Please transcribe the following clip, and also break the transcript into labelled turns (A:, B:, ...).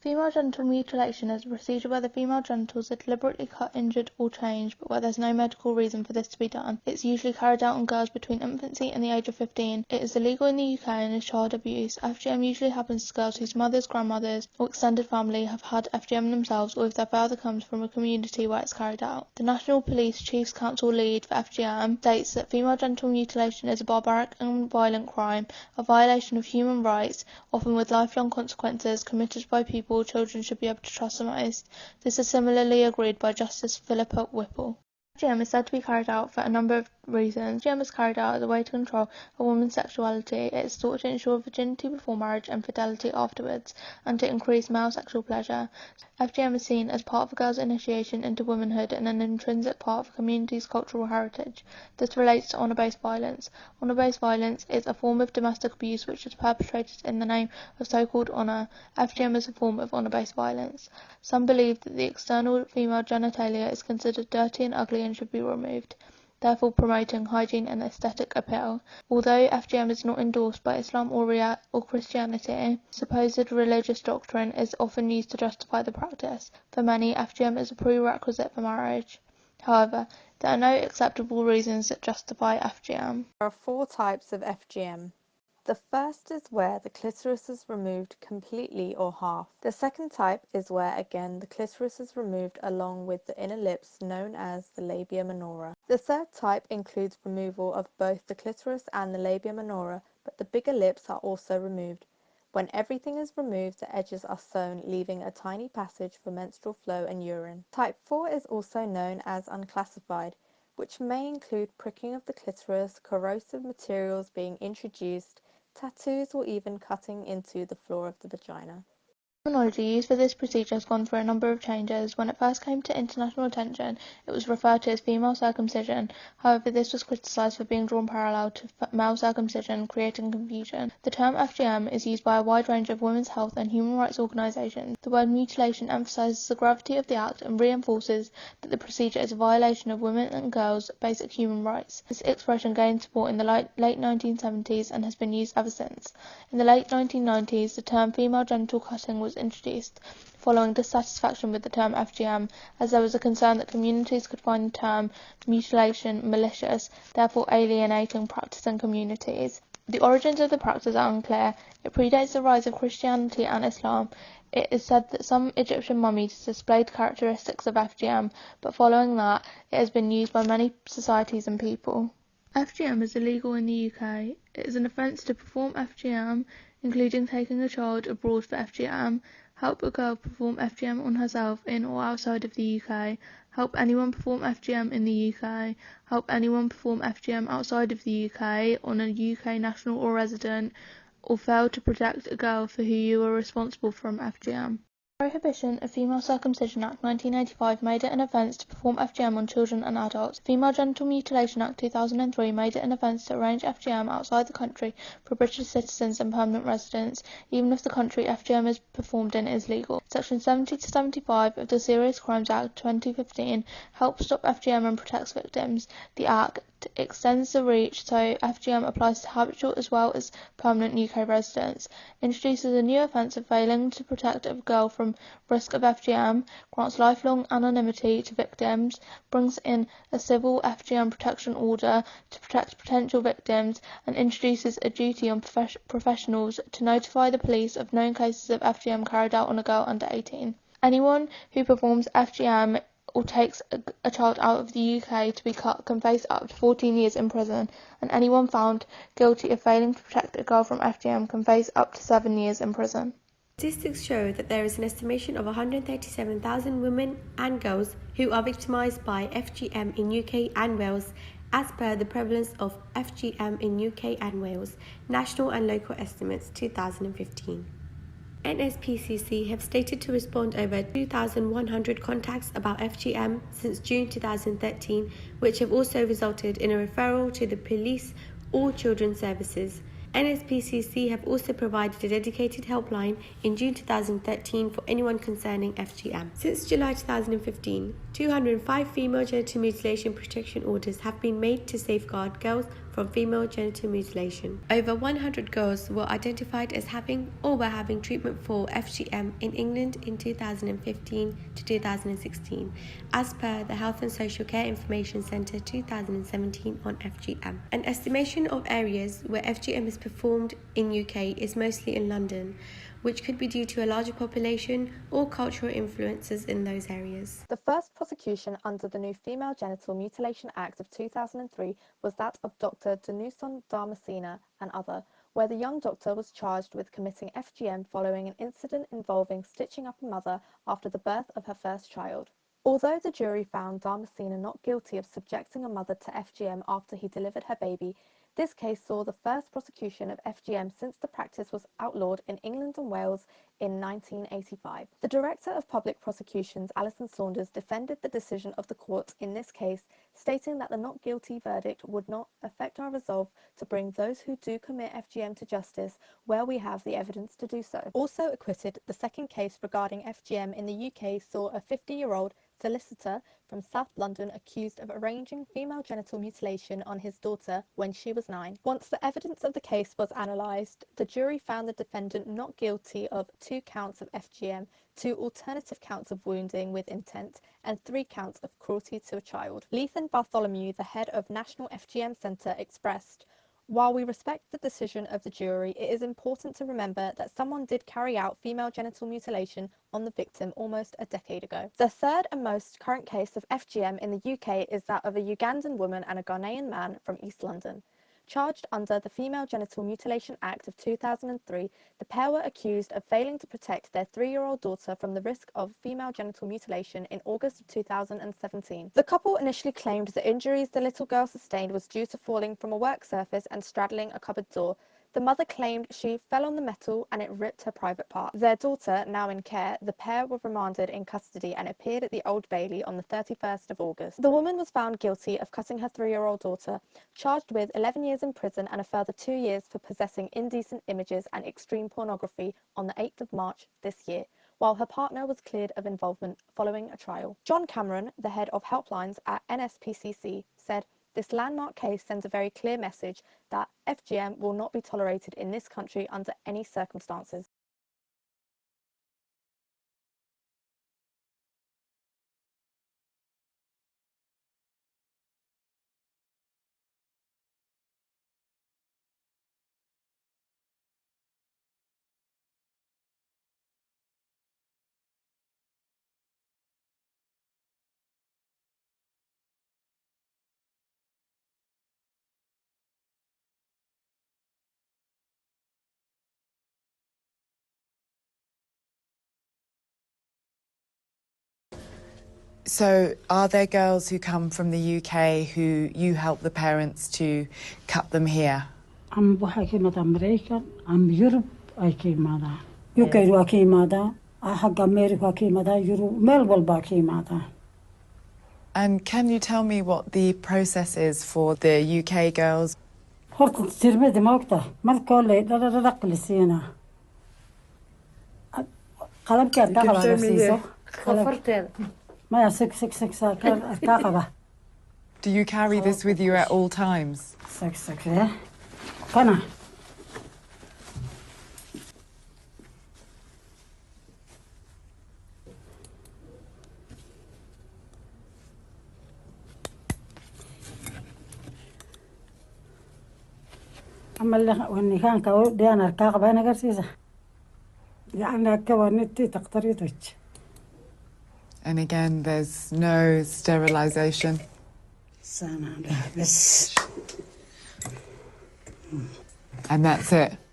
A: Female genital mutilation is a procedure where the female genitals are deliberately cut, injured, or changed, but where there's no medical reason for this to be done. It's usually carried out on girls between infancy and the age of 15. It is illegal in the UK and is child abuse. FGM usually happens to girls whose mothers, grandmothers, or extended family have had FGM themselves, or if their father comes from a community where it's carried out. The National Police Chiefs Council lead for FGM states that female genital mutilation is a barbaric and violent crime, a violation of human rights, often with lifelong consequences, committed by people children should be able to trust the most. This is similarly agreed by Justice Philippa Whipple. FGM is said to be carried out for a number of reasons. FGM is carried out as a way to control a woman's sexuality. It is thought to ensure virginity before marriage and fidelity afterwards, and to increase male sexual pleasure. FGM is seen as part of a girl's initiation into womanhood and an intrinsic part of a community's cultural heritage. This relates to honour-based violence. Honour-based violence is a form of domestic abuse which is perpetrated in the name of so-called honour. FGM is a form of honour-based violence. Some believe that the external female genitalia is considered dirty and ugly and should be removed, therefore promoting hygiene and aesthetic appeal. Although FGM is not endorsed by Islam or Christianity, supposed religious doctrine is often used to justify the practice. For many, FGM is a prerequisite for marriage. However, there are no acceptable reasons that justify FGM.
B: There are 4 types of FGM. The first is where the clitoris is removed completely or half. The second type is where again the clitoris is removed along with the inner lips, known as the labia minora. The third type includes removal of both the clitoris and the labia minora, but the bigger lips are also removed. When everything is removed, the edges are sewn, leaving a tiny passage for menstrual flow and urine. Type 4 is also known as unclassified, which may include pricking of the clitoris, corrosive materials being introduced, tattoos, or even cutting into the floor of the vagina.
A: Terminology used for this procedure has gone through a number of changes. When it first came to international attention, it was referred to as female circumcision. However, this was criticised for being drawn parallel to male circumcision, creating confusion. The term FGM is used by a wide range of women's health and human rights organisations. The word mutilation emphasises the gravity of the act and reinforces that the procedure is a violation of women and girls' basic human rights. This expression gained support in the late 1970s and has been used ever since. In the late 1990s, the term female genital cutting was introduced, following dissatisfaction with the term FGM, as there was a concern that communities could find the term mutilation malicious, therefore alienating practicing communities. The origins of the practice are unclear. It predates the rise of Christianity and Islam. It is said that some Egyptian mummies displayed characteristics of FGM, but following that, it has been used by many societies and people. FGM is illegal in the UK. It is an offence to perform FGM, including taking a child abroad for FGM, help a girl perform FGM on herself in or outside of the UK, help anyone perform FGM in the UK, help anyone perform FGM outside of the UK on a UK national or resident, or fail to protect a girl for who you are responsible from FGM. Prohibition of Female Circumcision Act 1985 made it an offence to perform FGM on children and adults. Female Genital Mutilation Act 2003 made it an offence to arrange FGM outside the country for British citizens and permanent residents, even if the country FGM is performed in is legal. Section 70 to 75 of the Serious Crimes Act 2015 helps stop FGM and protects victims. The Act extends the reach so FGM applies to habitual as well as permanent UK residents, introduces a new offence of failing to protect a girl from risk of FGM, grants lifelong anonymity to victims, brings in a civil FGM protection order to protect potential victims, and introduces a duty on professionals to notify the police of known cases of FGM carried out on a girl under 18. Anyone who performs FGM or takes a child out of the UK to be cut can face up to 14 years in prison, and anyone found guilty of failing to protect a girl from FGM can face up to 7 years in prison.
C: Statistics show that there is an estimation of 137,000 women and girls who are victimised by FGM in UK and Wales, as per the prevalence of FGM in UK and Wales, national and local estimates 2015. NSPCC have stated to respond over 2,100 contacts about FGM since June 2013, which have also resulted in a referral to the police or children's services. NSPCC have also provided a dedicated helpline in June 2013 for anyone concerning FGM. Since July 2015, 205 female genital mutilation protection orders have been made to safeguard girls from female genital mutilation. Over 100 girls were identified as having or were having treatment for FGM in England in 2015 to 2016, as per the Health and Social Care Information Centre 2017 on FGM. An estimation of areas where FGM is performed in UK is mostly in London, which could be due to a larger population or cultural influences in those areas.
B: The first prosecution under the new Female Genital Mutilation Act of 2003 was that of Dr. Danuson Dharmasena and other, where the young doctor was charged with committing FGM following an incident involving stitching up a mother after the birth of her first child. Although the jury found Dharmasena not guilty of subjecting a mother to FGM after he delivered her baby, this case saw the first prosecution of FGM since the practice was outlawed in England and Wales in 1985. The Director of Public Prosecutions, Alison Saunders, defended the decision of the court in this case, stating that the not guilty verdict would not affect our resolve to bring those who do commit FGM to justice where we have the evidence to do so. Also acquitted, the second case regarding FGM in the UK saw a 50-year-old solicitor from South London accused of arranging female genital mutilation on his daughter when she was 9. Once the evidence of the case was analysed, the jury found the defendant not guilty of 2 counts of FGM, 2 alternative counts of wounding with intent, and 3 counts of cruelty to a child. Lethan Bartholomew, the head of National FGM Centre, expressed, "While we respect the decision of the jury, it is important to remember that someone did carry out female genital mutilation on the victim almost a decade ago." The third and most current case of FGM in the UK is that of a Ugandan woman and a Ghanaian man from East London. Charged under the Female Genital Mutilation Act of 2003, the pair were accused of failing to protect their 3-year-old daughter from the risk of female genital mutilation in August of 2017. The couple initially claimed the injuries the little girl sustained was due to falling from a work surface and straddling a cupboard door. The mother claimed she fell on the metal and it ripped her private part. Their daughter, now in care, the pair were remanded in custody and appeared at the Old Bailey on the 31st of August. The woman was found guilty of cutting her 3-year-old daughter, charged with 11 years in prison and a further 2 years for possessing indecent images and extreme pornography on the 8th of March this year, while her partner was cleared of involvement following a trial. John Cameron, the head of helplines at NSPCC, said, "This landmark case sends a very clear message that FGM will not be tolerated in this country under any circumstances."
D: So are there girls who come from the UK who you help the parents to cut them here?
E: waxay ka imaadaan Maraykan ama Yurub ay ka imaadaan UK waa ka imaadaan xagga America waa ka imaadaan Yurub meel walba ka imaadaan.
D: And can you tell me what the process is for the UK girls?
E: horta tirmada ma ogtahay marka hore dhaqdhaqaaq la siinaa qalabka dhaqdhaqaaq la siiso qafarteeda maya sik ka qaba.
D: Do you carry this with you at all times?
E: Sik yeah kana عمل والنكان كاو ديانا كاقبة أنا قرسيسة يعني كوانتي تقطريتك.
D: And again, there's no sterilization.
E: سنة بس.
D: And that's it.